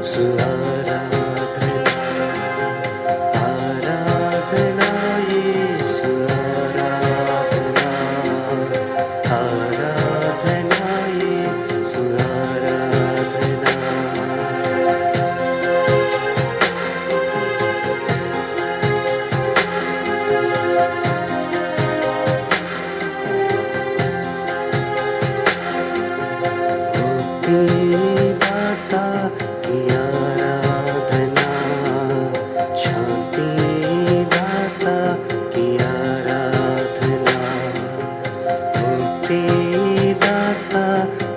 सुआराधना आराधना यीशु आराधना आराधना यीशु आराधना मुक्तिदाता की आराधना शांतिदाता की आराधना मुक्तिदाता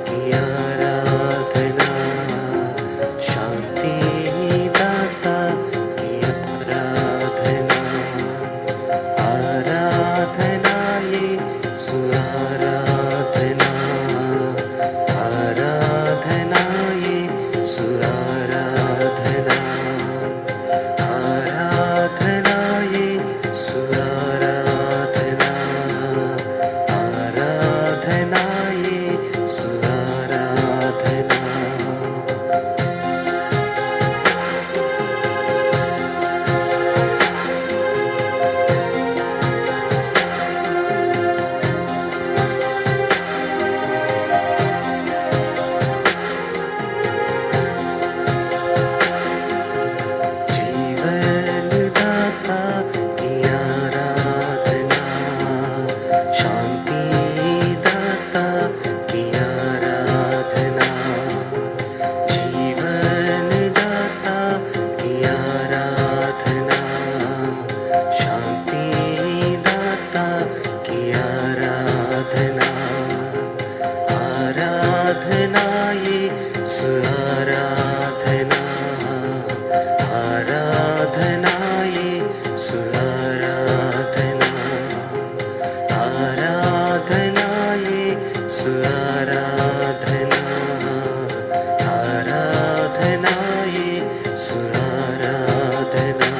की आराधना शांतिदाता की आराधना आराधना यीशु आराधना आराधना यीशु आराधना आराधना यीशु आराधना आराधना यीशु आराधना जीवनदाता की आराधना शांतिदाता की आराधना जीवनदाता की आराधना शांतिदाता की आराधना आराधना यीशु आराधना आराधना यीशु आराधना आराधना यीशु आराधना आराधना यीशु आराधना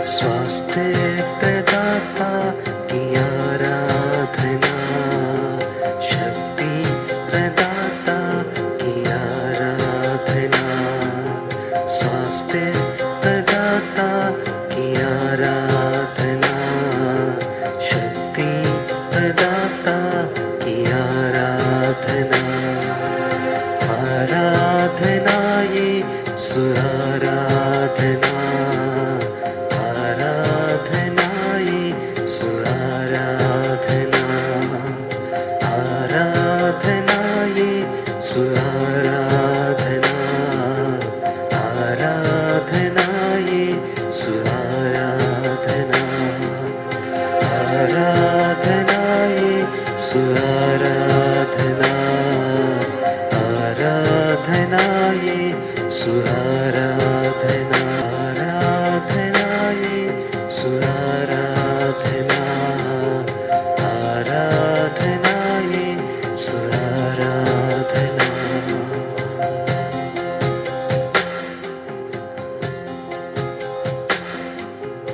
स्वास्थ्य प्रदाता की आराधना, शक्ति प्रदाता की आराधना, स्वास्थ्य प्रदाता की आराधना, शक्ति प्रदाता की आराधना, आराधना यीशु आराधना, आराधना यीशु आराधना, आराधना यीशु आराधना, आराधना यीशु आराधना, आराधना यीशु आराधना, आराधना यीशु आराधना, आराधना यीशु आराधना, आराधना यीशु आराधना।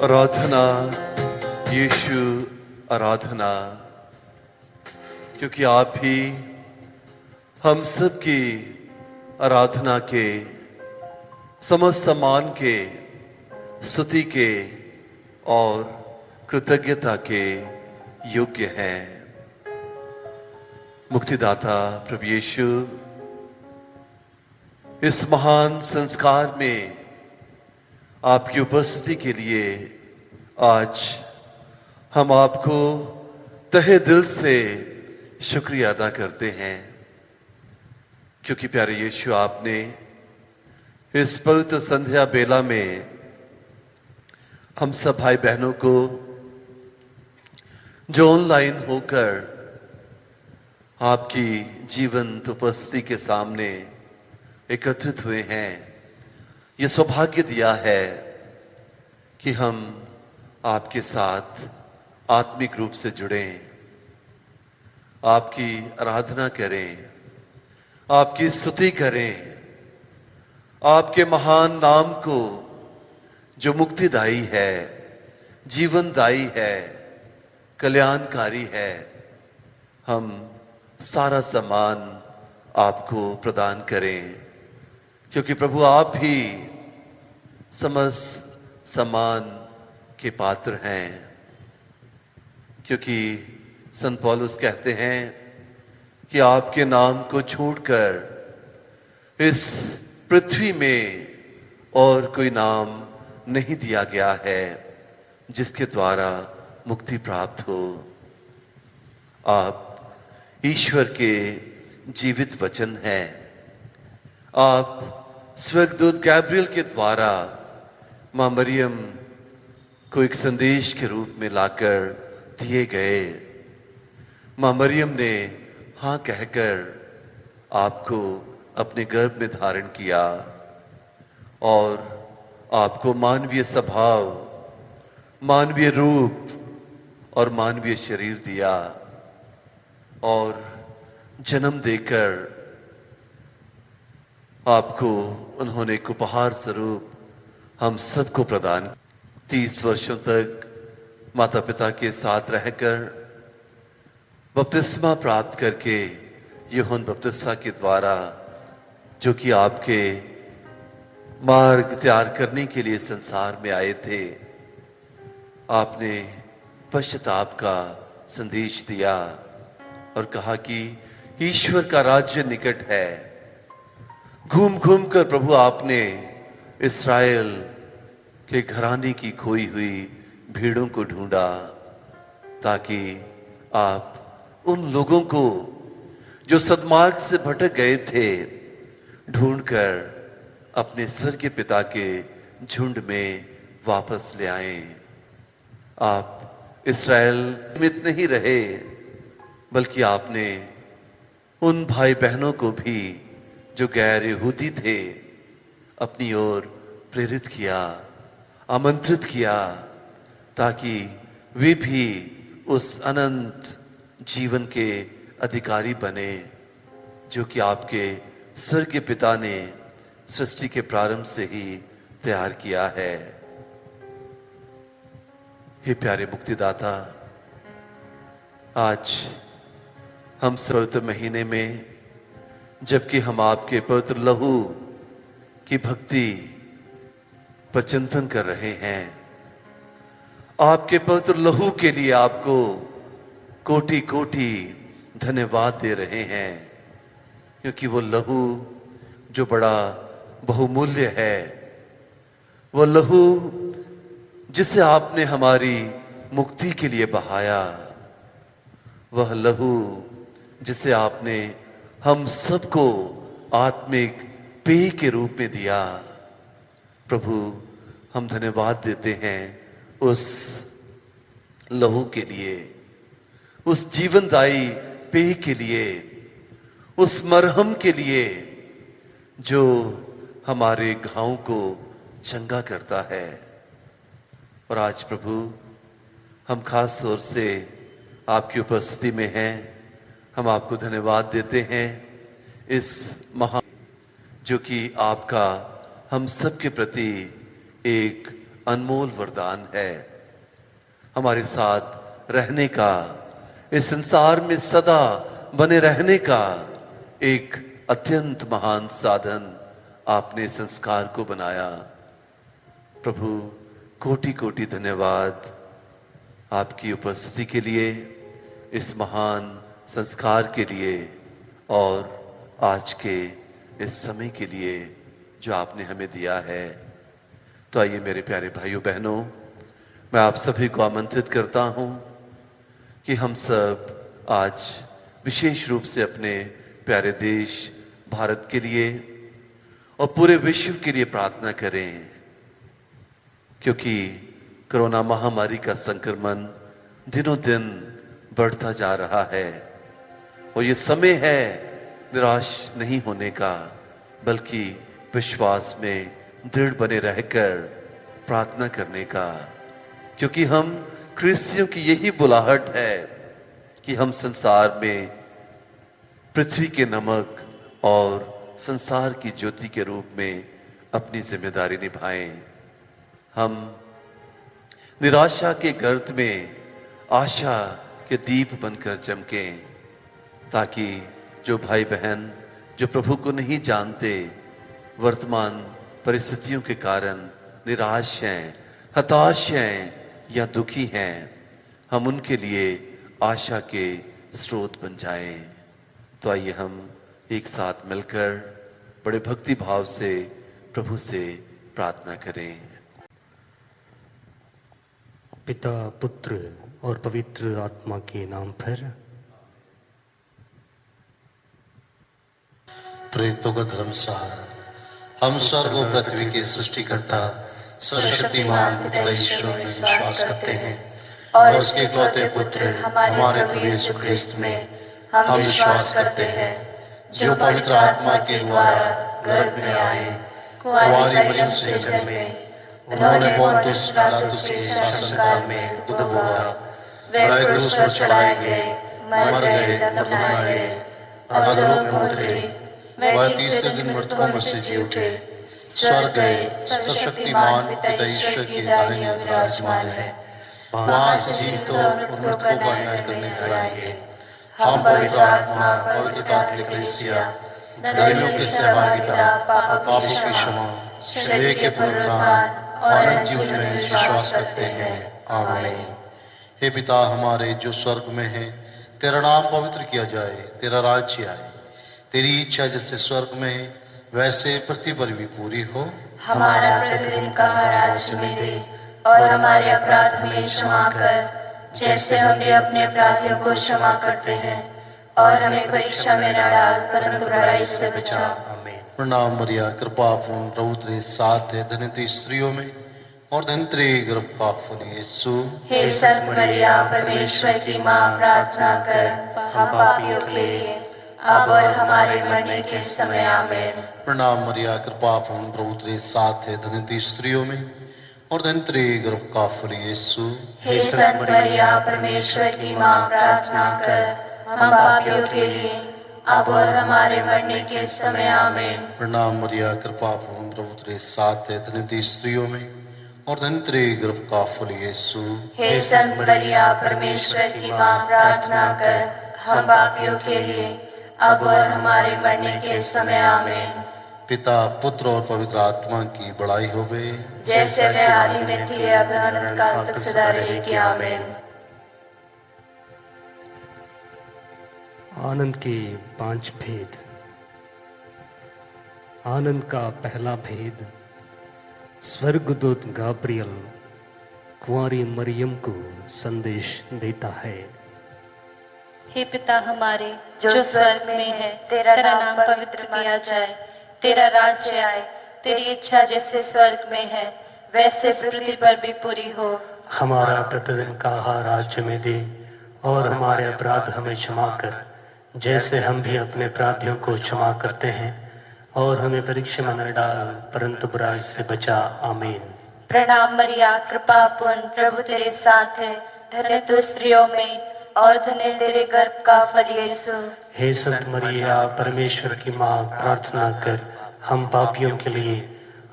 आराधना यीशु आराधना, क्योंकि आप ही हम सब की आराधना के, समस्त सम्मान के, स्तुति के और कृतज्ञता के योग्य हैं। मुक्तिदाता प्रभु यीशु, इस महान संस्कार में आपकी उपस्थिति के लिए आज हम आपको तहे दिल से शुक्रिया अदा करते हैं, क्योंकि प्यारे यीशु, आपने इस पवित्र संध्या बेला में हम सब भाई बहनों को जो ऑनलाइन होकर आपकी जीवंत उपस्थिति के सामने एकत्रित हुए हैं, ये सौभाग्य दिया है कि हम आपके साथ आत्मिक रूप से जुड़ें, आपकी आराधना करें, आपकी स्तुति करें, आपके महान नाम को जो मुक्तिदायी है, जीवनदायी है, कल्याणकारी है, हम सारा सम्मान आपको प्रदान करें, क्योंकि प्रभु आप ही समस्त सम्मान के पात्र हैं। क्योंकि संत पौलुस कहते हैं कि आपके नाम को छोड़कर इस पृथ्वी में और कोई नाम नहीं दिया गया है जिसके द्वारा मुक्ति प्राप्त हो। आप ईश्वर के जीवित वचन हैं। आप स्वर्गदूत गैब्रियल के द्वारा मां मरियम को एक संदेश के रूप में लाकर दिए गए। मां मरियम ने हाँ कहकर आपको अपने गर्भ में धारण किया और आपको मानवीय स्वभाव, मानवीय रूप और मानवीय शरीर दिया और जन्म देकर आपको उन्होंने एक उपहार स्वरूप हम सबको प्रदान। 30 वर्षों तक माता पिता के साथ रहकर बपतिस्मा प्राप्त करके यूहन्ना बपतिस्मा के द्वारा, जो कि आपके मार्ग तैयार करने के लिए संसार में आए थे, आपने पश्चाताप का संदेश दिया और कहा कि ईश्वर का राज्य निकट है। घूम घूम कर प्रभु आपने इस्राएल के घराने की खोई हुई भीड़ों को ढूंढा, ताकि आप उन लोगों को जो सद्मार्ग से भटक गए थे ढूंढकर अपने स्वर्गीय पिता के झुंड में वापस ले आए। आप इस्राएल में नहीं रहे, बल्कि आपने उन भाई बहनों को भी जो गैर यहूदी थे अपनी ओर प्रेरित किया, आमंत्रित किया, ताकि वे भी उस अनंत जीवन के अधिकारी बने जो कि आपके स्वर्गीय पिता ने सृष्टि के प्रारंभ से ही तैयार किया है। हे प्यारे मुक्तिदाता, आज हम पवित्र महीने में, जबकि हम आपके पवित्र लहू की भक्ति पर चिंतन कर रहे हैं, आपके पवित्र लहू के लिए आपको कोटि कोटि धन्यवाद दे रहे हैं, क्योंकि वो लहू जो बड़ा बहुमूल्य है, वो लहू जिसे आपने हमारी मुक्ति के लिए बहाया, वह लहू जिसे आपने हम सबको आत्मिक पेय के रूप में दिया। प्रभु, हम धन्यवाद देते हैं उस लहू के लिए, उस जीवनदायी पेय के लिए, उस मरहम के लिए जो हमारे घावों को चंगा करता है। और आज प्रभु, हम खास तौर से आपकी उपस्थिति में हैं, हम आपको धन्यवाद देते हैं इस महान, जो कि आपका हम सबके प्रति एक अनमोल वरदान है, हमारे साथ रहने का, इस संसार में सदा बने रहने का एक अत्यंत महान साधन आपने संस्कार को बनाया। प्रभु, कोटि कोटि धन्यवाद आपकी उपस्थिति के लिए, इस महान संस्कार के लिए और आज के इस समय के लिए जो आपने हमें दिया है। तो आइए मेरे प्यारे भाइयों बहनों, मैं आप सभी को आमंत्रित करता हूं कि हम सब आज विशेष रूप से अपने प्यारे देश भारत के लिए और पूरे विश्व के लिए प्रार्थना करें, क्योंकि कोरोना महामारी का संक्रमण दिनों दिन बढ़ता जा रहा है और ये समय है निराश नहीं होने का, बल्कि विश्वास में दृढ़ बने रहकर प्रार्थना करने का, क्योंकि हम क्रिस्तियों की यही बुलाहट है कि हम संसार में पृथ्वी के नमक और संसार की ज्योति के रूप में अपनी जिम्मेदारी निभाएं। हम निराशा के गर्त में आशा के दीप बनकर चमकें, ताकि जो भाई बहन जो प्रभु को नहीं जानते, वर्तमान परिस्थितियों के कारण निराश हैं, हताश हैं या दुखी हैं, हम उनके लिए आशा के स्रोत बन जाएं। तो आइए हम एक साथ मिलकर बड़े भक्ति भाव से प्रभु से प्रार्थना करें। पिता, पुत्र और पवित्र आत्मा के नाम पर। प्रेरितों का धर्मसार। हम स्वर्ग और पृथ्वी के सृष्टिकर्ता सर्वशक्तिमान पिता ईश्वर में विश्वास करते हैं और उसके इकलौते पुत्र हमारे प्रभु यीशु ख्रिस्त में हम विश्वास करते हैं, जो पवित्र आत्मा के द्वारा गर्भ में आए, कुंवारी मरियम से जन्मे, उन्होंने पोंतुस पिलातुस के शासनकाल में दुख भोगा, वे क्रूस पर चढ़ाए गए, मर गए, दफनाए गए, अधोलोक में उतरे, वह तीसरे दिन मृतकों में से जी उठे, स्वर्ग गए, सर्वशक्तिमान पिता ईश्वर की दाहिनी ओर विराजमान है, वहां से जीवितों और मृतकों का न्याय करने फिर आएंगे। हम पवित्र आत्मा, पवित्र कैथोलिक कलीसिया, धर्मियों की सहभागिता, पापों की क्षमा, शरीर के पुनरुत्थान और अनंत जीवन में विश्वास करते हैं। आमीन। हे पिता हमारे जो स्वर्ग में है, तेरा नाम पवित्र किया जाए, तेरा राज्य आए, तेरी इच्छा जैसे स्वर्ग में है वैसे पृथ्वी पर भी पूरी हो। हमारा प्रतिदिन का आज हमें दे और हमारे अपराध हमें क्षमा कर, जैसे हमने अपने अपराधियों को क्षमा करते हैं, और हमें परीक्षा में न डाल परंतु बुराई से बचा। प्रणाम मरिया, कृपा पूर्ण, प्रभु तेरे साथ है, धन्य स्त्रियों में और धन्य तेरे गर्भ का फल यीशु। हे सत मरिया, परमेश्वर की माँ, प्रार्थना कर हम पापियों के लिए अब और हमारे मरने के समय। आमीन। प्रणाम मरिया, कृपा पूर्ण, प्रभु तेरे साथ है, धन्य स्त्रियों में और धन्य तेरे गर्भ का फल यीशु। हे सत मरिया, परमेश्वर की माँ, प्रार्थना कर हम पापियों के लिए अब और हमारे मरने के समय। आमीन। प्रणाम मरिया, कृपा पूर्ण, प्रभु तेरे साथ है, धन्य स्त्रियों में और धन्य तेरे गर्भ का फल यीशु। हे संत मरिया परमेश्वर की मां, प्रार्थना कर हम पापियों के लिए अब और हमारे मरने के समय आमीन। पिता पुत्र और पवित्र आत्मा की बड़ाई होवे, जैसे वे आदि में थी अब अनंत काल तक सदा रहेगी आमीन। आनंद के 5 भेद। आनंद का पहला भेद, स्वर्गदूत गाब्रियल कुंवारी मरियम को संदेश देता है। हे पिता हमारे जो स्वर्ग में है, तेरा नाम पवित्र किया जाए, तेरा राज्य आए, तेरी इच्छा जैसे स्वर्ग में है वैसे पृथ्वी पर भी पूरी हो। हमारा प्रतिदिन का आहार आज हमें दे, और हमारे अपराध हमें क्षमा कर, जैसे हम भी अपने अपराधियों को क्षमा करते हैं, और हमें परीक्षा में न डाल, परंतु बुराई से बचा। आमीन। प्रणाम मरिया, कृपा पूर्ण, प्रभु तेरे साथ है, धन्य तू स्त्रियों में और धन्य तेरे गर्भ का फल यीशु। हे संत मरिया परमेश्वर की माँ, प्रार्थना कर हम पापियों के लिए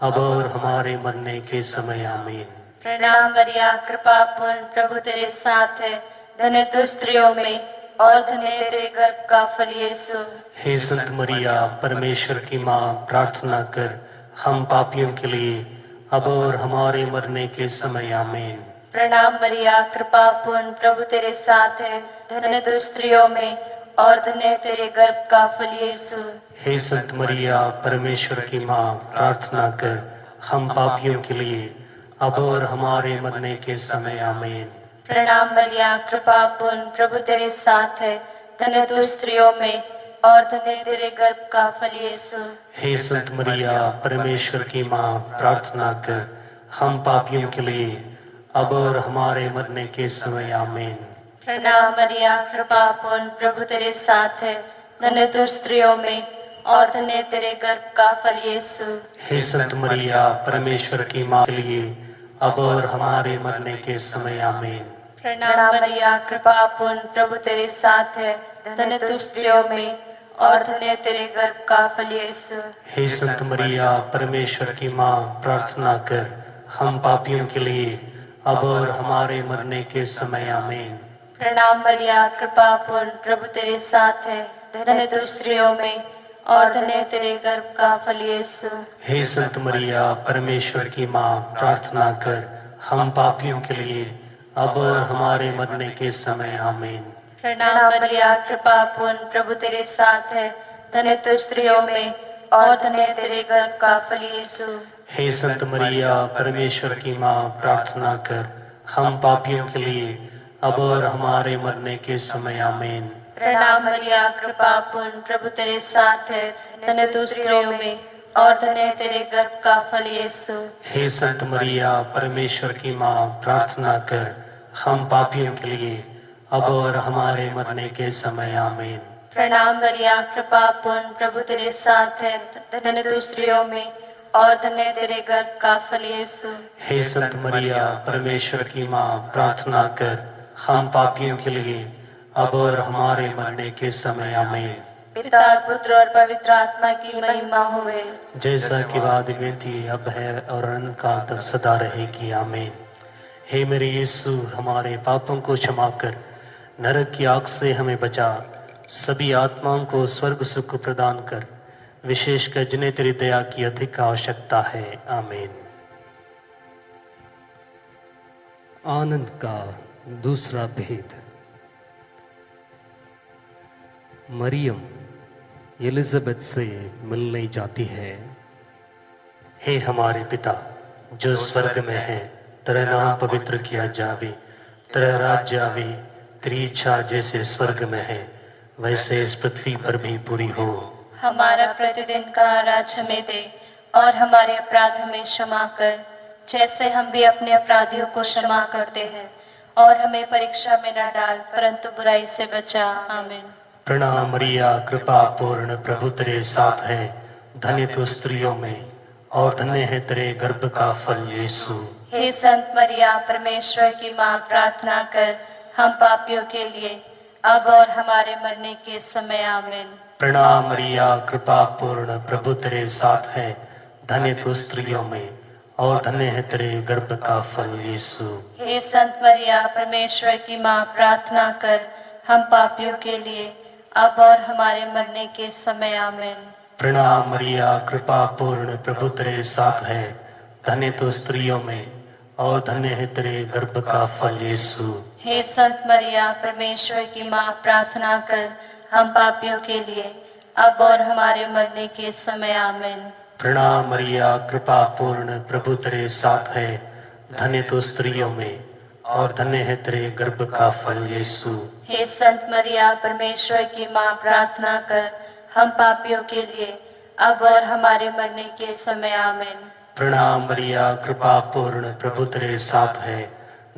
अब और हमारे मरने के समय। आमीन। प्रणाम मरिया, कृपा पूर्ण, प्रभु तेरे साथ है, धन्य तू स्त्रियों में और धन्य तेरे गर्भ का फल यीशु। हे संत मरिया परमेश्वर की माँ, प्रार्थना कर हम पापियों के लिए अब और हमारे मरने के समय। आमीन। प्रणाम मरिया, कृपा पूर्ण, प्रभु तेरे साथ है, धन्य तू स्त्रियों में और धन्य तेरे गर्भ का फल यीशु। हे संत मरिया परमेश्वर की माँ, प्रार्थना कर हम पापियों के लिए अब और हमारे मरने के समय। आमीन। प्रणाम मरिया, कृपा पूर्ण, प्रभु तेरे साथ है, धन्य तू स्त्रियों में और धन्य तेरे गर्भ का फल यीशु। हे संत मरिया परमेश्वर की माँ, प्रार्थना कर हम पापियों के लिए अब और हमारे मरने के समय। आमीन। प्रणाम मरिया, कृपा पूर्ण, प्रभु तेरे साथ है, धन्य तू स्त्रियों में और धन्य तेरे गर्भ का फल यीशु। हे संत मरिया परमेश्वर की माँ के लिए अब और हमारे मरने के समय। आमीन। प्रणाम मरिया, कृपा पूर्ण, प्रभु तेरे साथ है, धन्य तू स्त्रियों में और धन्य तेरे गर्भ का फल यीशु। हे संत मरिया परमेश्वर की माँ, प्रार्थना कर हम पापियों के लिए अब और हमारे मरने के समय। आमीन। प्रणाम मरिया, कृपा पूर्ण, प्रभु तेरे साथ है, धन्य तू स्त्रियों में और धन्य तेरे गर्भ का फल यीशु। हे संत मरिया परमेश्वर की माँ, प्रार्थना कर हम पापियों के लिए अब और हमारे मरने के समय। आमीन। प्रणाम मरिया, कृपा पूर्ण, प्रभु तेरे साथ है, धन्य तू स्त्रियों में और धन्य तेरे गर्भ का फल यीशु। हे संत मरिया परमेश्वर की माँ, प्रार्थना कर हम पापियों के लिए अब और हमारे मरने के समय। आमीन। प्रणाम मरिया, कृपा पूर्ण, प्रभु तेरे साथ है, धन्य तू स्त्रियों में और धन्य तेरे गर्भ का फल यीशु। हे संत मरिया परमेश्वर की माँ, प्रार्थना कर हम पापियों के लिए अब और हमारे मरने के समय। आमीन। प्रणाम मरिया, कृपा पूर्ण, प्रभु तेरे साथ है, धन्य तू स्त्रियों में और धन्य तेरे गर्भ का फल यीशु। हे संत मरिया परमेश्वर की माँ, प्रार्थना कर हम पापियों के लिए अब और हमारे मरने के समय। आमीन। पिता पुत्र और पवित्र आत्मा की महिमा होवे, जैसा कि वादी में थी अब है और अनंत काल तक सदा रहेगी। आमीन। हे मेरे यीशु, हमारे पापों को क्षमा कर, नरक की आग से हमें बचा, सभी आत्माओं को स्वर्ग सुख प्रदान कर, विशेषकर जिन्हें तेरी दया की अधिक आवश्यकता है। आमीन। आनंद का दूसरा भेद। मरियम एलिजाबेथ से मिलने जाती है। हे हमारे पिता जो स्वर्ग में है, तेरा नाम पवित्र किया जावे, तेरा राज्य आवे, तेरी इच्छा जैसे स्वर्ग में है वैसे इस पृथ्वी पर भी पूरी हो। हमारा प्रतिदिन का आहार हमें दे और हमारे अपराध हमें क्षमा कर, जैसे हम भी अपने अपराधियों को क्षमा करते हैं, और हमें परीक्षा में न डाल, परंतु बुराई से बचा। आमीन। प्रणाम मरिया, कृपा पूर्ण, प्रभु तेरे साथ है, धन्य तू स्त्रियों में और धन्य है तेरे गर्भ का फल यीशु। हे संत मरिया परमेश्वर की माँ, प्रार्थना कर हम पापियों के लिए अब और हमारे मरने के समय। आमीन। प्रणाम मरिया, कृपा पूर्ण, प्रभु तेरे साथ है, धन्य तू स्त्रियों में और धन्य है तेरे गर्भ का फल यीशु। हे संत मरिया परमेश्वर की माँ, प्रार्थना कर हम पापियों के लिए अब और हमारे मरने के समय आमीन। प्रणाम मरिया, कृपा पूर्ण, प्रभु तेरे साथ है, धन्य तो स्त्रियों में और धन्य है तेरे गर्भ का फल यीशु। हे संत मरिया परमेश्वर की माँ, प्रार्थना कर हम पापियों के लिए अब और हमारे मरने के समय आमीन। प्रणाम मरिया, कृपा पूर्ण, प्रभु तेरे साथ है, धन्य तो स्त्रियों में और धन्य है तेरे गर्भ का फल यीशु। हे संत मरिया परमेश्वर की माँ, प्रार्थना कर हम पापियों के लिए अब और हमारे मरने के समय आमीन। प्रणाम मरिया, कृपा पूर्ण, प्रभु तेरे साथ है,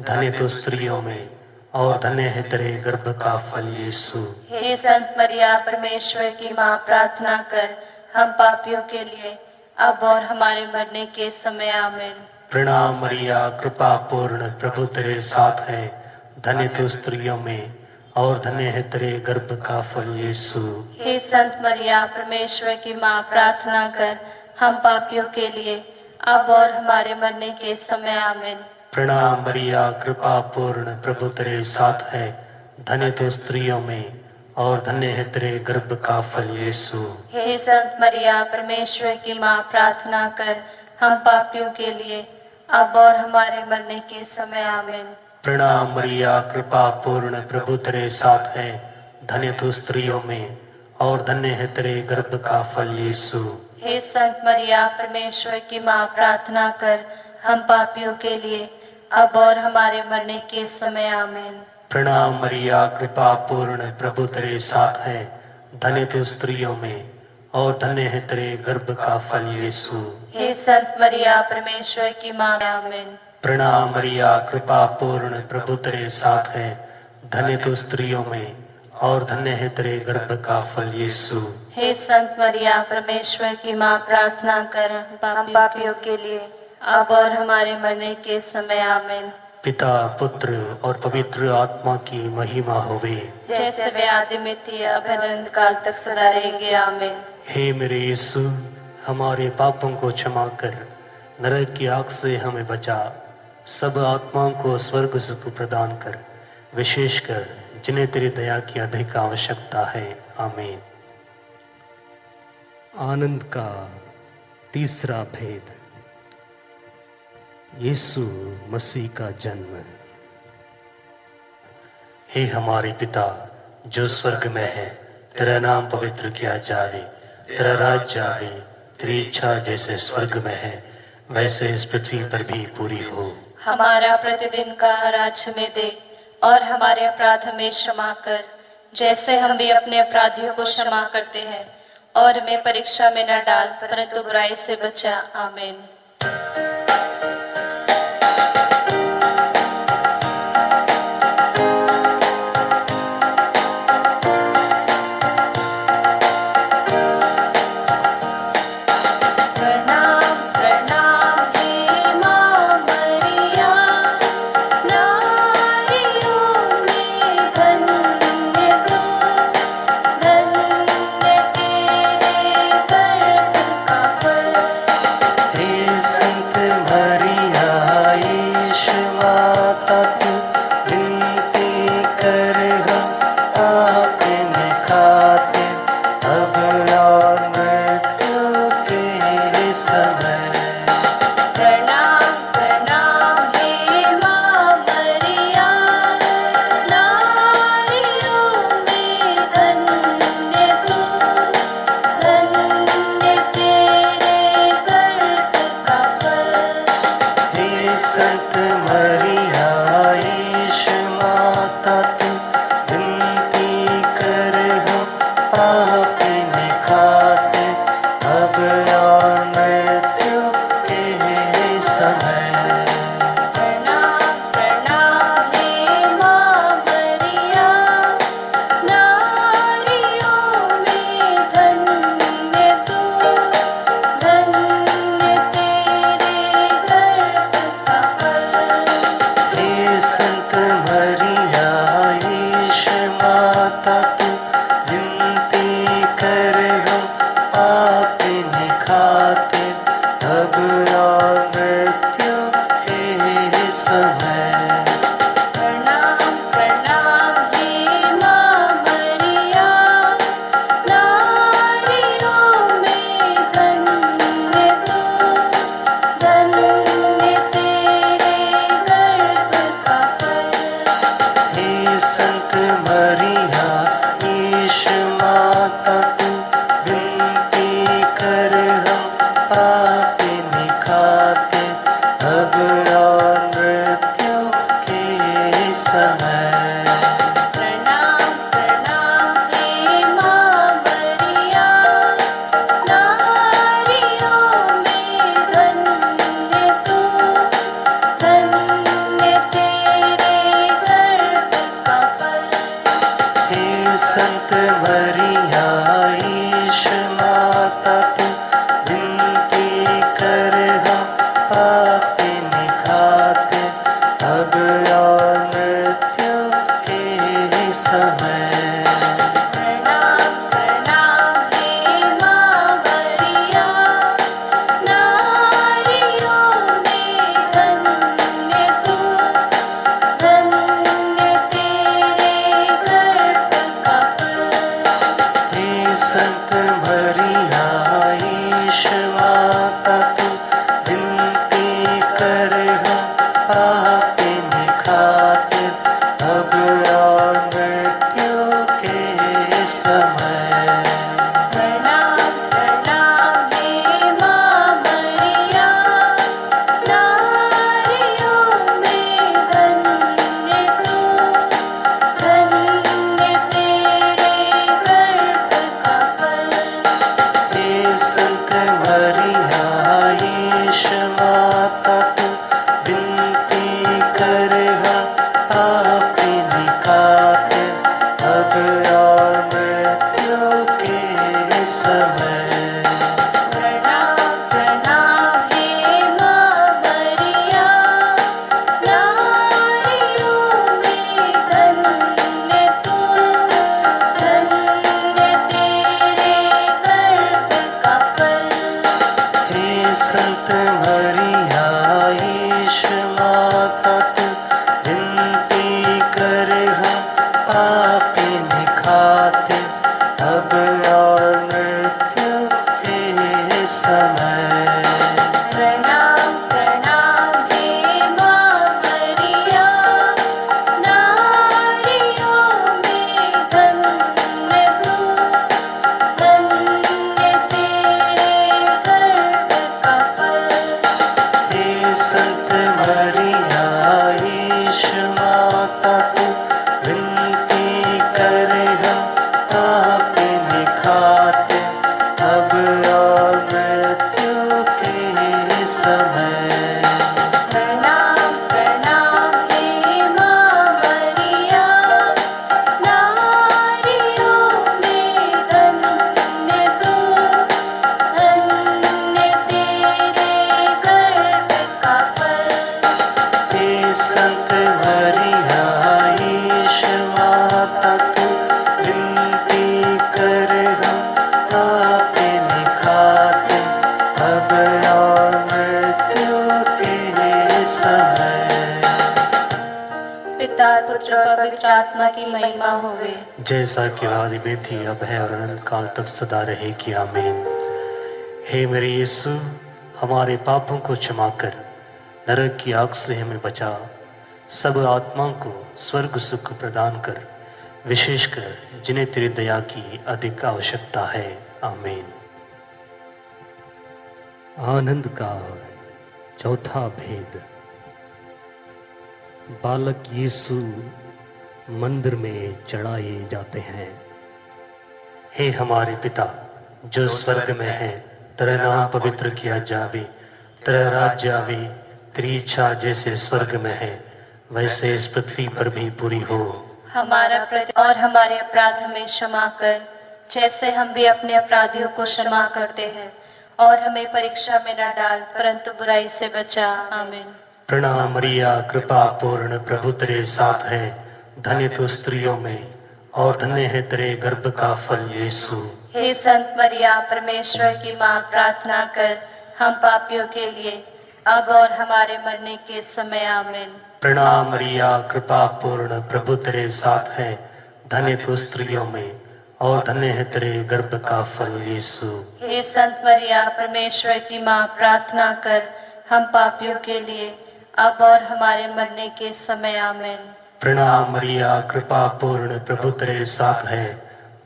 धन्य तो स्त्रियों में और धन्य है तेरे गर्भ का फल यीशु। हे संत मरिया परमेश्वर की माँ, प्रार्थना कर हम पापियों के लिए अब और हमारे मरने के समय आमीन। प्रणाम मरिया, कृपा पूर्ण, प्रभु तेरे साथ है, धन्य तो स्त्रियों में और धन्य है तेरे गर्भ का फल यीशु। हे संत मरिया परमेश्वर की माँ, प्रार्थना कर हम पापियों के लिए अब और हमारे मरने के समय आमीन। प्रणाम मरिया, कृपा पूर्ण, प्रभु तेरे साथ है, धन्य तो स्त्रियों में और धन्य है तेरे गर्भ का फल यीशु। हे संत मरिया परमेश्वर की माँ, प्रार्थना कर हम पापियों के लिए अब और हमारे मरने के समय आमीन। प्रणाम मरिया, कृपा पूर्ण, प्रभु तेरे साथ है, धन्य तो स्त्रियों में और धन्य है तेरे गर्भ का फल यीशु। हे संत मरिया परमेश्वर की माँ, प्रार्थना कर हम पापियों के लिए अब और हमारे मरने के समय आमीन। प्रणाम मरिया, कृपा पूर्ण, प्रभु तेरे साथ है, धन्य तो स्त्रियों में और धन्य है तेरे गर्भ का फल यीशु। हे संत मरिया परमेश्वर की माँ, आमीन। प्रणाम मरिया, कृपा पूर्ण, प्रभु तेरे साथ है, धन्य तो स्त्रियों में और धन्य है तेरे गर्भ का फल यीशु। हे संत मरिया परमेश्वर की माँ, प्रार्थना कर हम पापियों के लिए अब और हमारे मरने के समय आमीन। पिता, पुत्र और पवित्र आत्मा की महिमा होवे, जैसे वे आदि में थी अब अनंत काल तक सदा रहेंगे आमीन। हे मेरे यीशु, हमारे पापों को क्षमा कर, नरक की आग से हमें बचा, सब आत्माओं को स्वर्ग सुख प्रदान कर, विशेषकर जिन्हें तेरी दया की अधिक आवश्यकता है। आमीन। आनंद का तीसरा भेद, यीशु मसीह का जन्म। हे हमारे पिता जो स्वर्ग में है, तेरा नाम पवित्र किया जाए, तेरा राज्य आवे, तेरी इच्छा जैसे स्वर्ग में है वैसे इस पृथ्वी पर भी पूरी हो। हमारा प्रतिदिन का आहार हमें दे और हमारे अपराध हमें क्षमा कर, जैसे हम भी अपने अपराधियों को क्षमा करते हैं, और हमें परीक्षा में न डाल परंतु बुराई से बचा। आमीन। समय। प्रणाम प्रणाम हे माँ मरिया, नारियों में धन्य तू, धन्य तेरे गर्भ का फल। हे संत मरिया ईश माता तू, विनती कर हम पापी निखाते, अब और मृत्यु के समय। प्रणाम प्रणाम हे माँ मरिया, नारियों में धन्य तू, धन्य तेरे गर्भ का फल। हे संत मरिया ईश माता तू, विनती कर हम पापी निखाते, अब और मृत्यु के समय। प्रणाम प्रणाम हे माँ मरिया, नारियों में धन्य तू, धन्य तेरे गर्भ का फल। हे संत मरिया ईश माता तू, विनती कर हम पापी निखाते, अब और मृत्यु के समय। प्रणाम प्रणाम हे माँ मरिया, नारियों में धन्य तू, धन्य तेरे गर्भ का फल। हे संत मरिया ईश माता तू, विनती कर हम पापी निखाते, अब और मृत्यु के समय। प्रणाम प्रणाम हे माँ मरिया, नारियों में धन्य तू, धन्य तेरे गर्भ का फल। हे संत मरिया ईश माता तू, विनती कर हम पापी निखाते, अब और मृत्यु के समय। प्रणाम प्रणाम हे माँ मरिया, नारियों में धन्य तू, धन्य तेरे गर्भ का फल। हे संत मरिया ईश माता तू, विनती कर हम पापी निखाते, अब और मृत्यु के समय। पिता पुत्र और पवित्र आत्मा की महिमा होवे। जैसा कि आदि में थी, अब है और अनंत काल तक सदा रहेगी, आमीन। हे मेरे यीशु, हमारे पापों को क्षमा कर, नरक की आग से हमें बचा, सब आत्माओं को स्वर्ग सुख प्रदान कर, विशेषकर जिन्हें तेरी दया की अधिक आवश्यकता है, आमीन। आनंद का चौथा भेद। बालक यीशु मंदिर में चढ़ाए जाते हैं। हे हमारे पिता जो स्वर्ग में है, तेरा नाम पवित्र किया जावे, तेरा राज्य आवे, तेरी इच्छा जैसे स्वर्ग में है वैसे इस पृथ्वी पर भी पूरी हो। हमारा और हमारे अपराध हमें क्षमा कर, जैसे हम भी अपने अपराधियों को क्षमा करते हैं, और हमें परीक्षा में न डाल, परंतु बुराई से बचा। आमीन। प्रणाम मरिया, कृपा पूर्ण, प्रभु तेरे साथ है, धन्य तू स्त्रियों में और धन्य है तेरे गर्भ का फल यीशु। हे संत मरिया, परमेश्वर की माँ, प्रार्थना कर हम पापियों के लिए, अब और हमारे मरने के समय। आमीन। प्रणाम मरिया, कृपा पूर्ण, प्रभु तेरे साथ है, धन्य तू स्त्रियों में और धन्य है तेरे गर्भ का फल यीशु। हे संत मरिया, परमेश्वर की माँ, प्रार्थना कर हम पापियों के लिए, अब और हमारे मरने के समय। आमीन। प्रणाम मरिया, कृपा पूर्ण, प्रभु तेरे साथ है,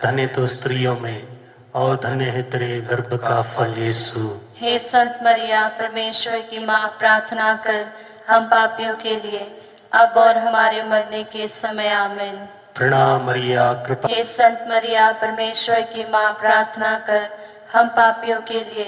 धन्य तू स्त्रियों में और धन्य है तेरे गर्भ का फल यीशु। हे संत मरिया, परमेश्वर की माँ, प्रार्थना कर हम पापियों के लिए, अब और हमारे मरने के समय आमीन। प्रणाम मरिया, कृपा हे संत मरिया, परमेश्वर की माँ, प्रार्थना कर हम पापियों के लिए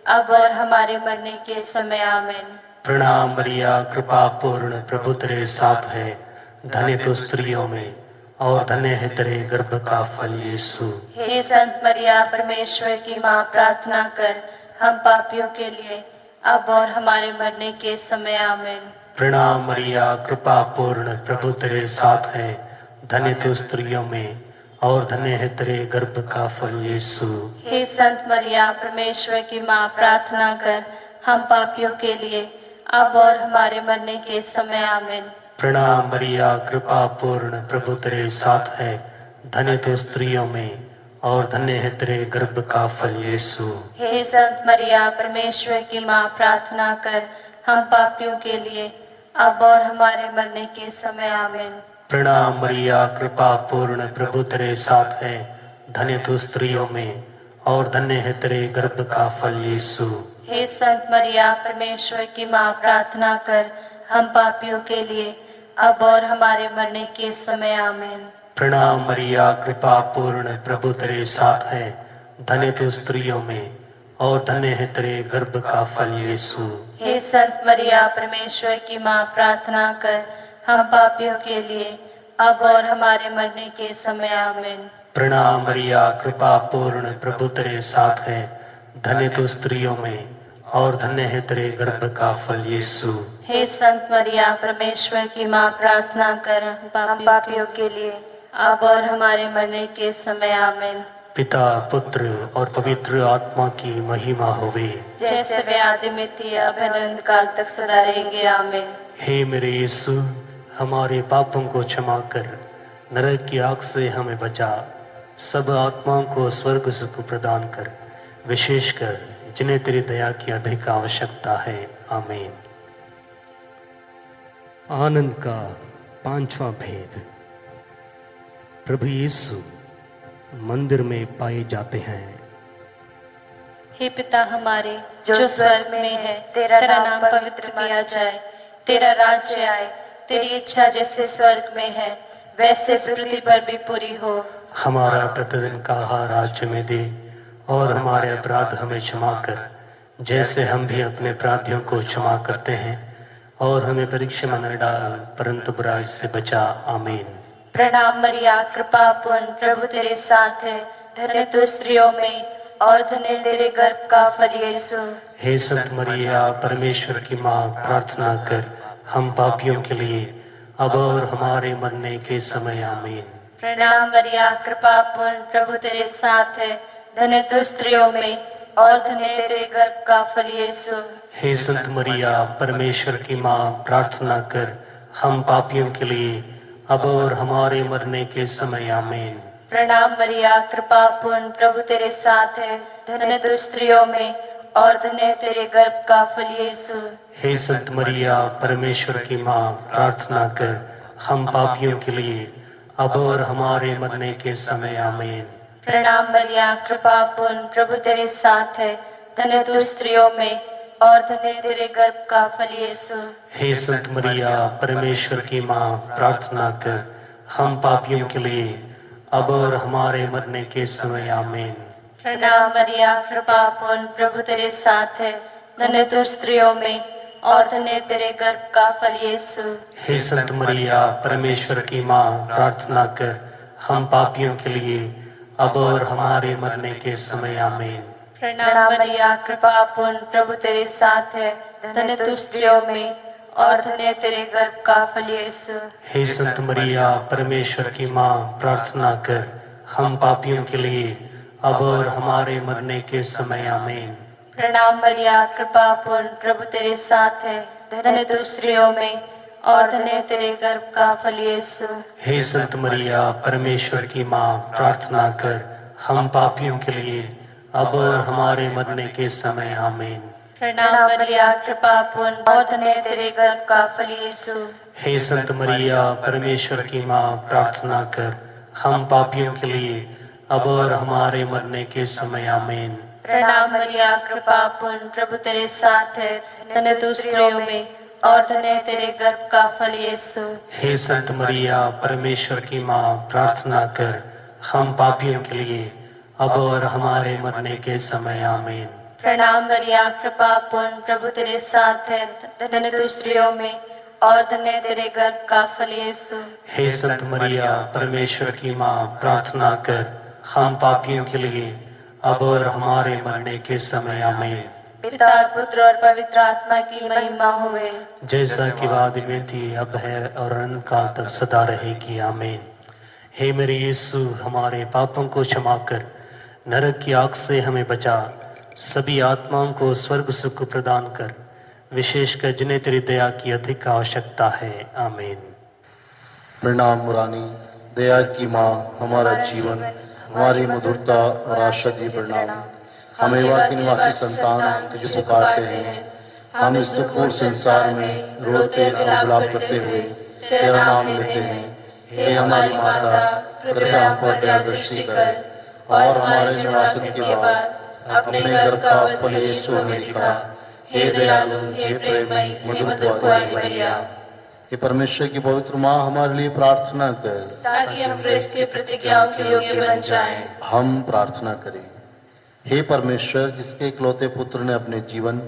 अब और हमारे मरने के समय आमीन। प्रणाम मरिया, कृपा पूर्ण, प्रभु तेरे साथ है, धन्य तू स्त्रियों में और धन्य है तेरे गर्भ का फल यीशु। हे संत मरिया, परमेश्वर की माँ, प्रार्थना कर हम पापियों के लिए अब और हमारे मरने के समय आमीन। प्रणाम मरिया, कृपा पूर्ण, प्रभु तेरे साथ है, धन्य तू स्त्रियों में और धन्य है तेरे गर्भ का फल यीशु। हे संत मरिया, परमेश्वर की माँ, प्रार्थना कर हम पापियों के लिए अब और हमारे मरने के समय आमीन। प्रणाम मरिया, कृपा पूर्ण, प्रभु तेरे साथ है, धन्य तू स्त्रियों में और धन्य है तेरे गर्भ का फल यीशु। हे संत मरिया, परमेश्वर की माँ, प्रार्थना कर हम पापियों के लिए अब और हमारे मरने के समय आमीन। प्रणाम मरिया, कृपा पूर्ण, प्रभु तेरे साथ है, धन्य तू स्त्रियों में और धन्य है तेरे गर्भ का फल यीशु। हे संत मरिया, परमेश्वर की माँ, प्रार्थना कर हम पापियों के लिए अब और हमारे मरने के समय आमीन। प्रणाम मरिया, कृपा पूर्ण, प्रभु तेरे साथ है, धन्य तू स्त्रियों में और धन्य है तेरे गर्भ का फल यीशु। हे संत मरिया, परमेश्वर की माँ, प्रार्थना कर हम पापियों के लिए अब और हमारे मरने के समय आमीन। प्रणाम मरिया, कृपा पूर्ण, प्रभु तेरे साथ है, धन्य तू स्त्रियों में और धन्य है तेरे गर्भ का फल यीशु। हे संत मरिया, परमेश्वर की माँ, प्रार्थना कर हम पापियों के लिए अब और हमारे मरने के समय आमीन। पिता, पुत्र और पवित्र आत्मा की महिमा होवे, जैसे वे आदि में थी अब अनंत काल तक सदा रहेंगे आमीन। हे मेरे यीशु, हमारे पापों को क्षमा कर, नरक की आग से हमें बचा, सब आत्माओं को स्वर्ग सुख प्रदान कर, विशेषकर जिन्हें तेरी दया की अधिक आवश्यकता है। आमीन। आनंद का पांचवा भेद। प्रभु यीशु मंदिर में पाए जाते हैं। हे पिता हमारे जो स्वर्ग में है, तेरा नाम पवित्र किया जाए, तेरा राज्य आए, तेरी इच्छा जैसे स्वर्ग में है वैसे पृथ्वी पर भी पूरी हो। हमारा प्रतिदिन का आहार आज हमें दे और हमारे अपराध हमें क्षमा कर, जैसे हम भी अपने अपराधियों को क्षमा करते हैं, और हमें परीक्षा में न डाल परंतु बुराई से बचा। आमीन। प्रणाम मरिया, कृपा पूर्ण, प्रभु तेरे साथ है, धन्य तू स्त्रियों में और धन्य तेरे गर्भ का फल यीशु। हे संत मरिया, परमेश्वर की माँ, प्रार्थना कर हम पापियों के लिए अब और हमारे मरने के समय। आमीन। प्रणाम मरिया, कृपा पूर्ण, प्रभु तेरे साथ है, धन्य तू स्त्रियों में और धन्य तेरे गर्भ का फल यीशु। हे संत मरिया, परमेश्वर की माँ, प्रार्थना कर हम पापियों के लिए अब और हमारे मरने के समय। आमीन। प्रणाम मरिया, कृपा पूर्ण, प्रभु तेरे साथ है, धन्य तू स्त्रियों में और धन्य तेरे गर्भ का फल यीशु। हे संत मरिया, परमेश्वर की माँ, प्रार्थना कर हम पापियों के लिए अब और हमारे मरने के समय। आमीन। प्रणाम मरिया, कृपा पूर्ण, प्रभु तेरे साथ है, धन्य तू स्त्रियों में और धन्य तेरे गर्भ का फल यीशु। हे संत मरिया, परमेश्वर की माँ, प्रार्थना कर हम पापियों के लिए अब और हमारे मरने के समय। आमीन। प्रणाम मरिया, कृपा पूर्ण, प्रभु तेरे साथ है, धन्य तू स्त्रियों में और धन्य तेरे गर्भ का फल यीशु। हे संत मरिया, परमेश्वर की माँ, प्रार्थना कर हम पापियों के लिए अब और हमारे मरने के समय। आमीन। प्रणाम मरिया, कृपा पूर्ण, प्रभु तेरे साथ है, धन्य तू स्त्रियों में और धन्य तेरे गर्भ का फल यीशु। हे संत मरिया, परमेश्वर की माँ, प्रार्थना कर हम पापियों के लिए अब और हमारे मरने के समय। आमीन। प्रणाम मरिया, कृपा पूर्ण, प्रभु तेरे साथ है, धन्य तू स्त्रियों में और धन्य तेरे गर्भ का फल यीशु। हे संत मरिया, परमेश्वर की माँ, प्रार्थना कर हम पापियों के लिए अब और हमारे मरने के समय। आमीन। प्रणाम मरिया, कृपा पूर्ण, और धन्य तेरे गर्भ का फल यीशु। हे संत मरिया, परमेश्वर की माँ, प्रार्थना कर हम पापियों के लिए अब और हमारे मरने के समय। आमीन। प्रणाम मरिया, कृपा पूर्ण, प्रभु तेरे साथ है, धन्य तू स्त्रियों में और धन्य है तेरे गर्भ का फल यीशु। हे संत मरिया परमेश्वर की माँ, प्रार्थना कर हम पापियों के लिए अब और हमारे मरने के समय, आमीन। प्रणाम मरिया, कृपा पूर्ण, प्रभु तेरे साथ है, धन्य तू स्त्रियों में और धन्य है तेरे गर्भ का फल यीशु। हे संत मरिया परमेश्वर की माँ, प्रार्थना कर हम पापियों के लिए अब और हमारे मरने के समय, आमीन। पिता पुत्र और पवित्र आत्मा की महिमा होवे, जैसा कि वादी में थी, अब है और अनंत काल तक सदा रहेगी, आमीन। हे मेरे यीशु, हमारे पापों को क्षमा कर नरक की आग से हमें बचा, सभी आत्माओं को स्वर्ग सुख प्रदान कर, विशेषकर जिन्हें तेरी दया की अधिक आवश्यकता है, आमीन। प्रणाम मुरानी, दया की माँ, हमारा जीवन, हमारी मधुरता और आशा दी प्रणाम। हम एवा के निवासी संतान तुझे पुकारते हैं, हम इस दुखपूर्ण संसार में रोते और विलाप करते हुए तेरा नाम लेते हैं। हे हमारी माता, कृपया हम पर दया दृष्टि कर और हमारे निवासन के बाद अपने घर का फल यीशु हमें दिखा। हे दयालु, हे प्रेममयी, हे मधुरवाणी मरिया। हे परमेश्वर की पवित्र माँ, हमारे लिए प्रार्थना कर ताकि हम क्रिस्त की प्रतिज्ञाओं के योग्य बन जाएं। हम प्रार्थना करें। हे परमेश्वर, जिसके इकलौते पुत्र ने अपने जीवन,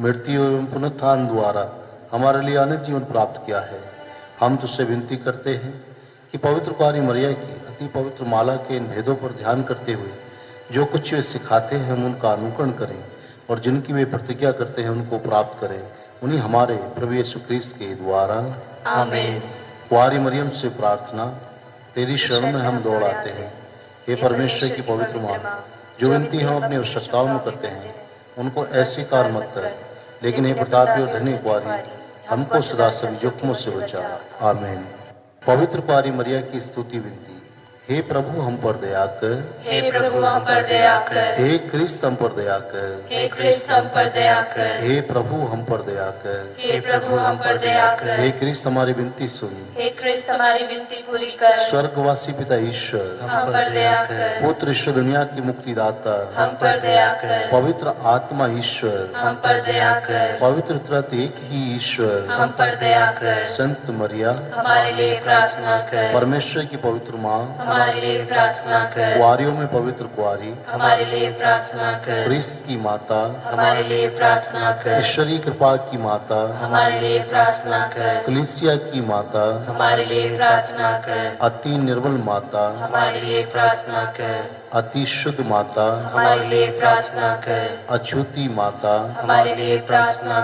मृत्यु एवं पुनरुत्थान द्वारा हमारे लिए अनंत जीवन प्राप्त किया है, हम तुझसे विनती करते हैं कि पवित्र कुंवारी मरिया की अति पवित्र माला के इन भेदों पर ध्यान करते हुए जो कुछ वे सिखाते हैं हम उनका अनुकरण करें और जिनकी वे प्रतिज्ञा करते हैं उनको प्राप्त करें। उन्हीं हमारे प्रभु यीशु क्रिस्त के द्वारा, आमीन। कुंवारी मरियम से प्रार्थना, तेरी शरण में हम दौड़ आते हैं। हे परमेश्वर की पवित्र माँ, जो विनती हम अपनी आवश्यकताओं में करते हैं उनको ऐसी कार मत कर, लेकिन हे प्रतापी और धन्य कुंवारी, हमको सदा सभी जोखिमों से बचा। आमीन। पवित्र कुंवारी मरिया की स्तुति विनती। हे प्रभु हम पर दया कर, हे प्रभु हम पर दया कर, हे क्रिस्त हम पर दया कर, हे क्रिस्त हम पर दया कर, हे प्रभु हम पर दया कर, हे प्रभु हम पर दया कर, हे क्रिस्त हमारी विनती सुन। हे क्रिस्त हमारी विनती पूरी कर, स्वर्गवासी पिता ईश्वर, हम पर दया कर, पुत्र ईश्वर दुनिया की मुक्तिदाता, हम पर दया कर, पवित्र आत्मा ईश्वर, हम पर दया कर, पवित्र त्रत एक ही ईश्वर, हम पर दया कर, संत मरिया, हमारे लिए प्रार्थना कर, परमेश्वर की पवित्र माँ, हमारे लिए प्रार्थना कर, कुंवारियों में पवित्र कुंवारी, हमारे लिए प्रार्थना कर, क्रिस्त की माता, हमारे लिए प्रार्थना कर, ईश्वरीय कृपा की माता, हमारे लिए प्रार्थना कर, कलीसिया की माता, हमारे लिए प्रार्थना कर, अति निर्मल माता, हमारे लिए प्रार्थना कर, अति शुद्ध माता, हमारे लिए प्रार्थना कर, अछूती माता, हमारे लिए प्रार्थना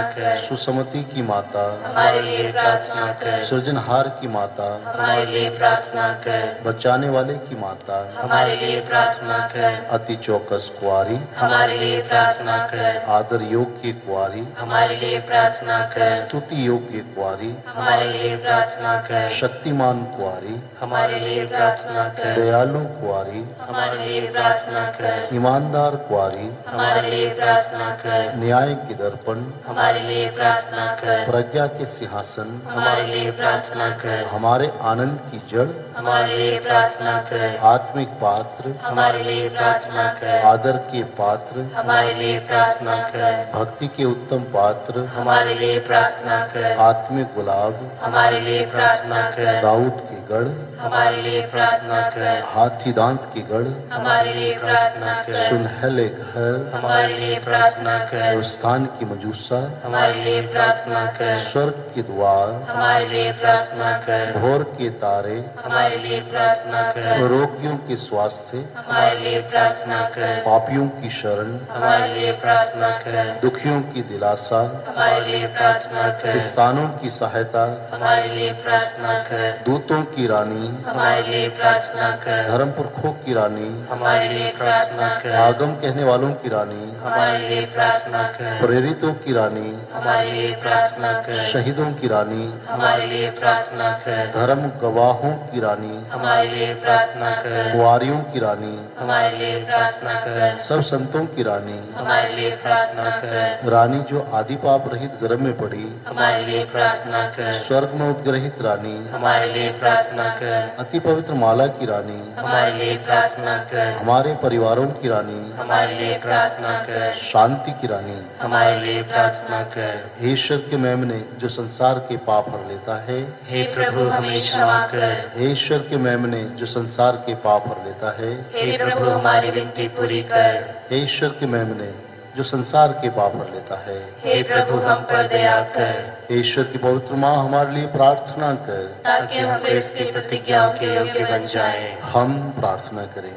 कर, सुसमति की माता, हमारे लिए प्रार्थना कर, सृजनहार की माता, हमारे लिए प्रार्थना कर, बचाने वाले की माता, हमारे लिए प्रार्थना कर, अति चौकस कुंवारी, हमारे लिए प्रार्थना कर, आदर योग्य कुंवारी, हमारे लिए प्रार्थना कर, स्तुति योग्य कुंवारी, हमारे लिए प्रार्थना कर, शक्तिमान कुंवारी, हमारे लिए प्रार्थना कर, दयालु कुंवारी, हमारे लिए प्रार्थना कर, ईमानदार कुंवारी, हमारे लिए प्रार्थना कर, न्याय के दर्पण, हमारे लिए प्रार्थना कर, प्रज्ञा के सिंहासन, हमारे लिए प्रार्थना कर, हमारे आनंद की जड़, हमारे लिए प्रार्थना कर, आत्मिक पात्र, हमारे लिए प्रार्थना कर, आदर के पात्र, हमारे लिए प्रार्थना कर, भक्ति के उत्तम पात्र, हमारे लिए प्रार्थना कर, आत्मिक गुलाब, हमारे लिए प्रार्थना कर, दाऊद के गढ़, हमारे लिए प्रार्थना कर, हाथी दांत के गढ़, हमारे लिए प्रार्थना कर, सुनहले घर, हमारे लिए प्रार्थना कर, स्थान की मजूसा, हमारे लिए प्रार्थना कर, स्वर्ग के द्वार, हमारे लिए प्रार्थना कर, भोर के तारे, हमारे लिए प्रार्थना कर, रोगियों के स्वास्थ्य, हमारे लिए प्रार्थना कर, पापियों की शरण, हमारे लिए प्रार्थना कर, दुखियों की दिलासा, हमारे लिए प्रार्थना कर, स्थानों की सहायता, हमारे लिए प्रार्थना कर, दूतों की रानी, हमारे लिए प्रार्थना कर, धर्म पुरखों की रानी, हमारे लिए प्रार्थना कर, आगम कहने वालों की रानी, हमारे लिए प्रार्थना कर, प्रेरितों की रानी, हमारे लिए प्रार्थना कर, शहीदों की रानी, हमारे लिए प्रार्थना कर, धर्म गवाहों की रानी, हमारे लिए प्रार्थना कर, कुंवारियों की रानी, हमारे लिए प्रार्थना कर, सब संतों की रानी, हमारे लिए प्रार्थना कर, रानी जो आदि पाप रहित गर्भ में पड़ी, हमारे लिए प्रार्थना कर, स्वर्ग में उद्ग्रहित रानी, हमारे लिए प्रार्थना कर, अति पवित्र माला की रानी, हमारे लिए प्रार्थना कर, हमारे परिवारों की रानी, हमारे लिए प्रार्थना कर, शांति की रानी, हमारे लिए प्रार्थना कर। हे ईश्वर के मेमने जो संसार के पाप हर लेता है, हे प्रभु हमें क्षमा कर। हे ईश्वर के मेमने जो संसार के पाप हर लेता है, हे प्रभु हमारी विनती पूरी कर। हे ईश्वर के मेमने जो संसार के पाप हर लेता है, हे प्रभु हम पर दया कर, हे ईश्वर की पवित्र माँ हमारे लिए प्रार्थना कर। ताकि हम क्रिस्त की प्रतिज्ञाओं के योग्य बन जाएं। हम प्रार्थना करें।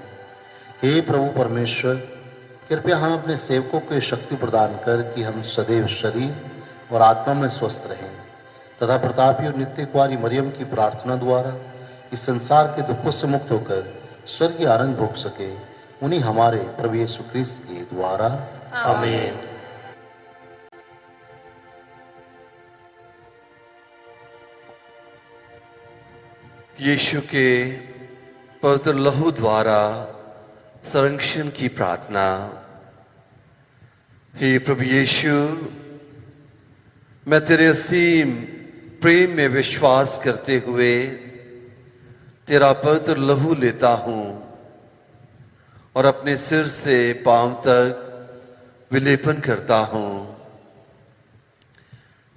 हे प्रभु परमेश्वर, कृपया हम अपने सेवकों को शक्ति प्रदान कर कि हम सदैव शरीर और आत्मा में स्वस्थ रहें तथा प्रतापी और नित्य कुमारी मरियम की प्रार्थना द्वारा इस संसार के दुखों से मुक्त होकर स्वर्गीय आनंद भोग सके। उन्हीं हमारे प्रभु यीशु क्रिस्त के द्वारा आमीन। यीशु के पवित्र लहू द्वारा संरक्षण की प्रार्थना। हे प्रभु यीशु, मैं तेरे असीम प्रेम में विश्वास करते हुए तेरा पवित्र लहू लेता हूं और अपने सिर से पांव तक विलेपन करता हूं।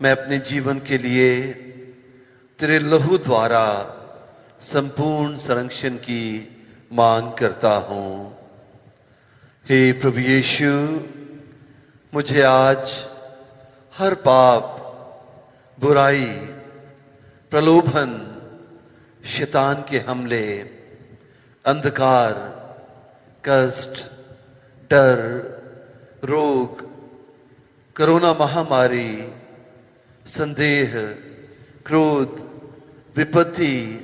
मैं अपने जीवन के लिए तेरे लहू द्वारा संपूर्ण संरक्षण की मांग करता हूं। हे प्रभु यीशु, मुझे आज हर पाप, बुराई, प्रलोभन, शैतान के हमले, अंधकार, कष्ट, डर, रोग, कोरोना महामारी, संदेह, क्रोध, विपत्ति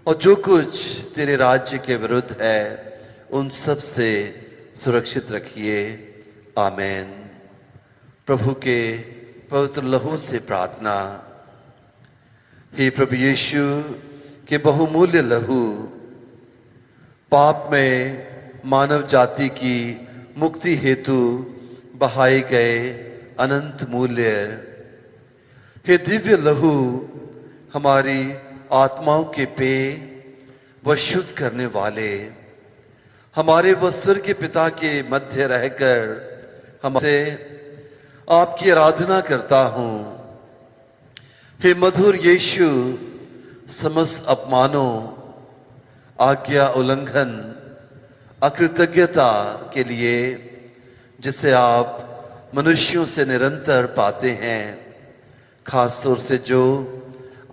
और जो कुछ तेरे राज्य के विरुद्ध है उन सब से सुरक्षित रखिए। आमेन। प्रभु के पवित्र लहू से प्रार्थना। हे प्रभु यीशु के बहुमूल्य लहू, पाप में मानव जाति की मुक्ति हेतु बहाए गए अनंत मूल्य। हे दिव्य लहू, हमारी आत्माओं के पेय व शुद्ध करने वाले, हमारे व स्वर्ग के पिता के मध्य रहकर हमसे आपकी आराधना करता हूं। हे मधुर यीशु, समस्त अपमानों, आज्ञा उल्लंघन, अकृतज्ञता के लिए जिसे आप मनुष्यों से निरंतर पाते हैं, खास तौर से जो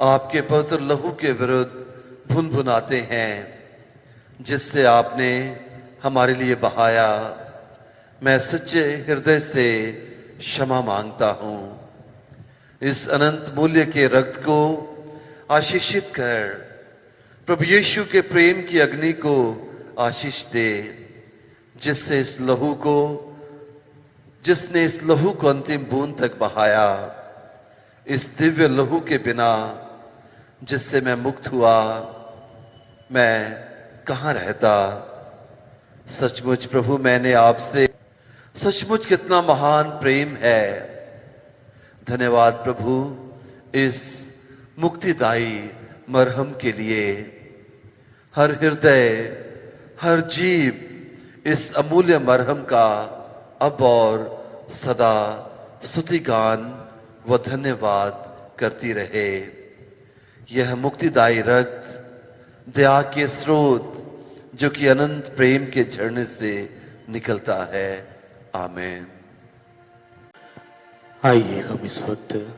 आपके पवित्र लहू के विरुद्ध भुनभुनाते हैं, जिससे आपने हमारे लिए बहाया, मैं सच्चे हृदय से क्षमा मांगता हूं। इस अनंत मूल्य के रक्त को आशीषित कर प्रभु यीशु के प्रेम की अग्नि को आशीष दे, जिसने इस लहू को अंतिम बूंद तक बहाया। इस दिव्य लहू के बिना जिससे मैं मुक्त हुआ, मैं कहां रहता। सचमुच प्रभु, मैंने आपसे सचमुच कितना महान प्रेम है। धन्यवाद प्रभु इस मुक्तिदायी मरहम के लिए। हर हृदय, हर जीव इस अमूल्य मरहम का अब और सदा स्तुतिगान व धन्यवाद करती रहे। यह मुक्तिदायी रक्त दया के स्रोत जो कि अनंत प्रेम के झरने से निकलता है। आमेन। आइए हम इस वक्त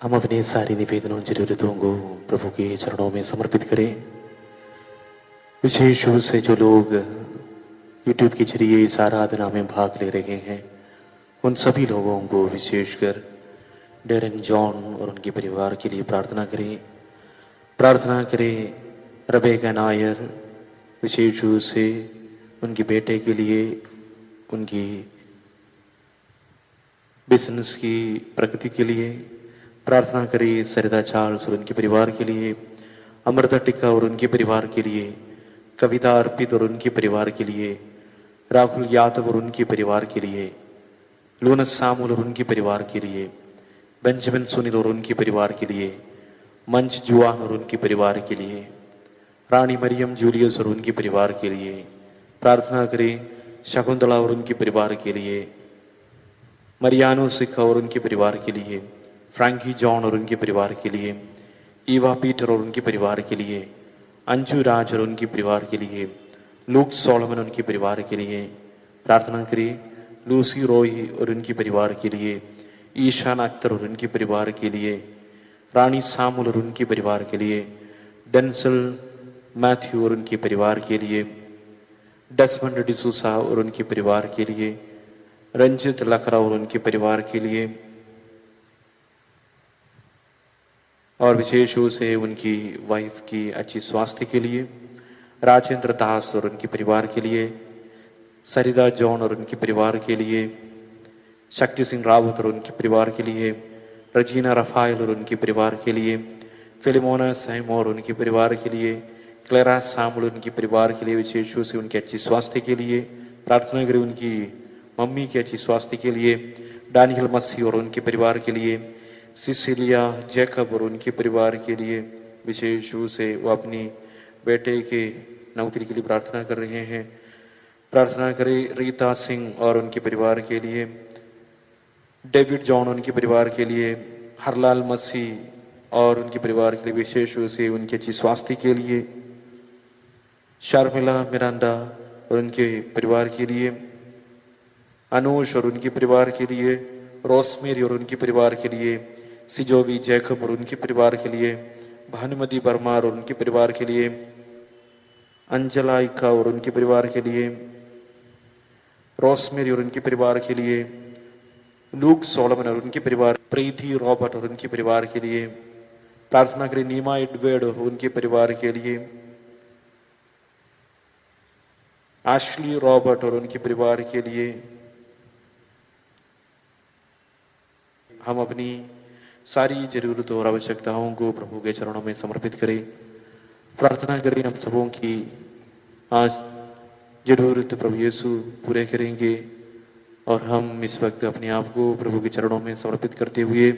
हम अपने सारी निवेदनों, जरूरतों को प्रभु के चरणों में समर्पित करें। विशेष रूप से जो लोग यूट्यूब के जरिए इस आराधना में भाग ले रहे हैं, उन सभी लोगों को, विशेषकर डेरन जॉन और उनके परिवार के लिए प्रार्थना करें। प्रार्थना करें रेबेका नायर, विशेष रूप से उनके बेटे के लिए, उनकी बिजनेस की प्रगति के लिए। प्रार्थना करें सरिता चार्ल्स और उनके परिवार के लिए, अमृता टिक्का और उनके परिवार के लिए, कविता अर्पित और उनके परिवार के लिए, राहुल यादव और उनके परिवार के लिए, लूनस सामुल और उनके परिवार के लिए, बेंजामिन सुनील और उनके परिवार के लिए, मंच जुआन और उनके परिवार के लिए, रानी मरियम जूलियस और उनके परिवार के लिए। प्रार्थना करें शकुंतला और उनके परिवार के लिए, मरियानो सिख और उनके परिवार के लिए, फ्रैंकी जॉन और उनके परिवार के लिए, ईवा पीटर और उनके परिवार के लिए, अंजू राज और उनके परिवार के लिए, लूक सोलोमन और उनके परिवार के लिए प्रार्थना करिए। लूसी रॉय और उनके परिवार के लिए, ईशान अख्तर और उनके परिवार के लिए, रानी सामुल और उनके परिवार के लिए, डेंसल मैथ्यू और उनके परिवार के लिए, डेस्मंड डिसूसा और उनके परिवार के लिए, रंजित लखरा और उनके परिवार के लिए, और विशेष रूप से उनकी वाइफ की अच्छी स्वास्थ्य के लिए, राजेंद्र दास और उनके परिवार के लिए, सरिता जॉन और उनके परिवार के लिए, शक्ति सिंह रावत और उनके परिवार के लिए, रजीना रफाइल और उनके परिवार के लिए, फिलिमोना सैम और उनके परिवार के लिए, क्लेरा सामुल उनके परिवार के लिए विशेष रूप से उनके अच्छी स्वास्थ्य के लिए प्रार्थना करें। उनकी मम्मी के अच्छी स्वास्थ्य के लिए, डानियल मसीह और उनके परिवार के लिए, सिसिलिया जैकब और उनके परिवार के लिए विशेष रूप से वो अपनी बेटे के नौकरी के लिए प्रार्थना कर रहे हैं। प्रार्थना करें रीता सिंह और उनके परिवार के लिए, डेविड जॉन उनके परिवार के लिए, हरलाल मसीह और उनके परिवार के लिए विशेष रूप से उनकी अच्छी स्वास्थ्य के लिए, शर्मिला मिरांडा और उनके परिवार के लिए, अनुष और उनके परिवार के लिए, रोसमेरी और उनके परिवार के लिए, सिजोवी जैकब और उनके परिवार के लिए, भानुमति परमार और उनके परिवार के लिए, अंजलाइका और उनके परिवार के लिए, रोसमेरी और उनके परिवार के लिए, लूक सोलोमन और उनके परिवार, प्रीति रॉबर्ट और उनके परिवार के लिए प्रार्थना करें। नीमा एडवर्ड और उनके परिवार के लिए, एशली रॉबर्ट और उनके परिवार के लिए हम अपनी सारी जरूरतों और आवश्यकताओं को प्रभु के चरणों में समर्पित करें। प्रार्थना करें हम सबों की आज जरूरत प्रभु यीशु पूरे करेंगे और हम इस वक्त अपने आप को प्रभु के चरणों में समर्पित करते हुए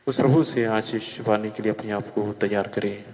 उस प्रभु से आशीष पाने के लिए अपने आप को तैयार करें।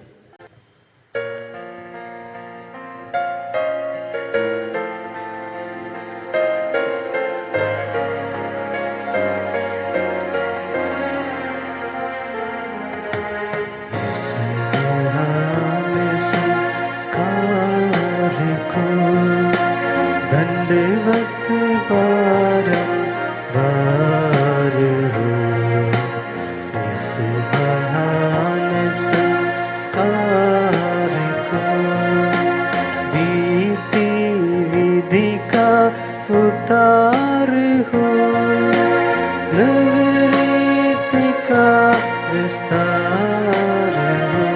उतार हो नवरीत का विस्तार हो,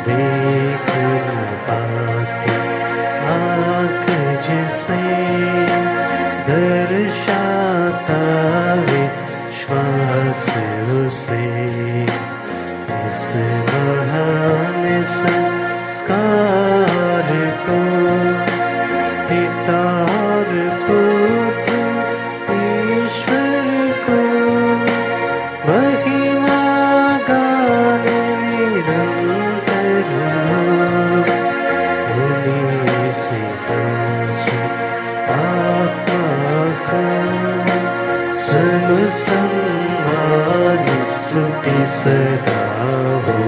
देख न पाती आँख जिसे दर्शाता विश्वास उसे, इस महान संस्कार को पिता और पुत्र ईश्वर को महिमा गाने निरंतर उन्हीं से आत्मा का सब सम्मान स्तुति सदा हो,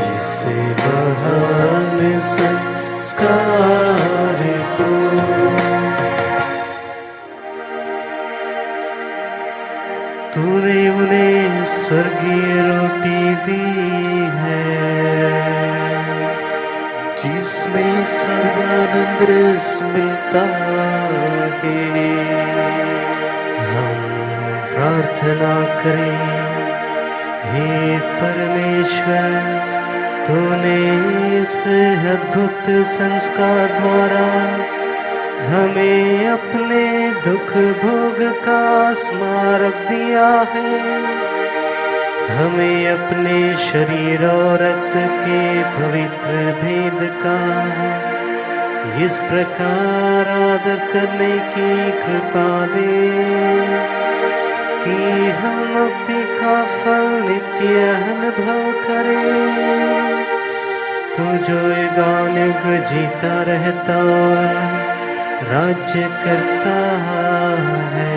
इसे महान संस्कार को। तूने उन्हें स्वर्गीय रोटी दी है जिसमें सर्वानंद रस मिलता है। हम प्रार्थना करें, हे परमेश्वर, तूने इस अद्भुत संस्कार द्वारा हमें अपने दुख भोग का स्मारक दिया है। हमें अपने शरीर और रक्त के पवित्र भेद का इस प्रकार आदर करने की कृपा दे कि हम मुक्ति का फल नित्य अनुभव करें तू जो युगान युग जीता रहता राज्य करता है।